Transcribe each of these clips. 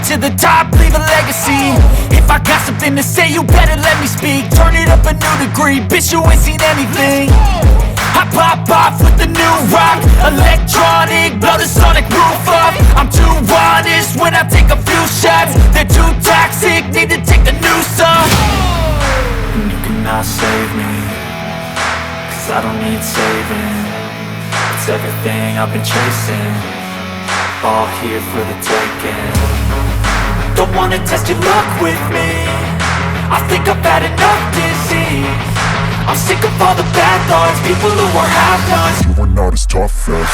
to the top, leave a legacy. If I got something to say, you better let me speak. Turn it up a new degree, bitch, you ain't seen anything. I pop off with the new rock, electronic, blow the sonic roof up. I'm too honest when I take a few shots. They're too toxic, need to take the noose off. And you cannot save me, cause I don't need saving. It's everything I've been chasing, all here for the taking. Don't wanna test your luck with me, I think I've had enough disease. I'm sick of all the bad thoughts, people who are half-nots. You are not as tough as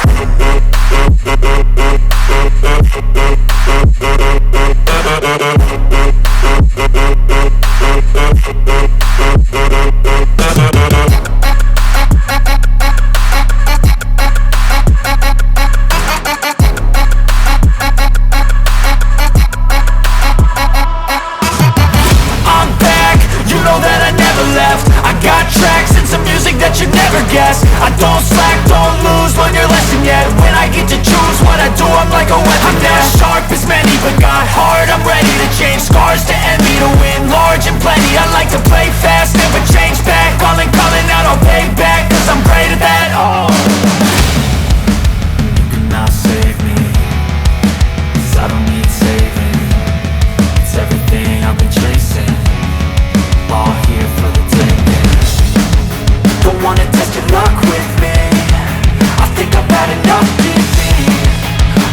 I'm back, you know that I never left. I got tracks and some music that you never guessed. I don't slack, don't lose, learn your lesson yet. When I get to choose what I do, I'm like a weapon. I'm not sharp as many, but got hard, I'm ready to change. Scars to envy, to win large and plenty. I like to play fast, never change back. Calling out, I'll pay back, cause I'm great at that. Oh, you cannot save me, cause I don't need saving. It's everything I've been chasing, all here for the taking. Don't wanna test your luck with me, I think I've had enough disease.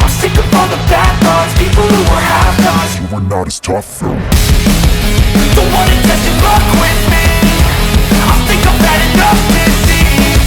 I'm sick of all the bad thoughts, people who are half-nots. you are not as tough as. Don't wanna test your luck with me, I think I've had enough disease.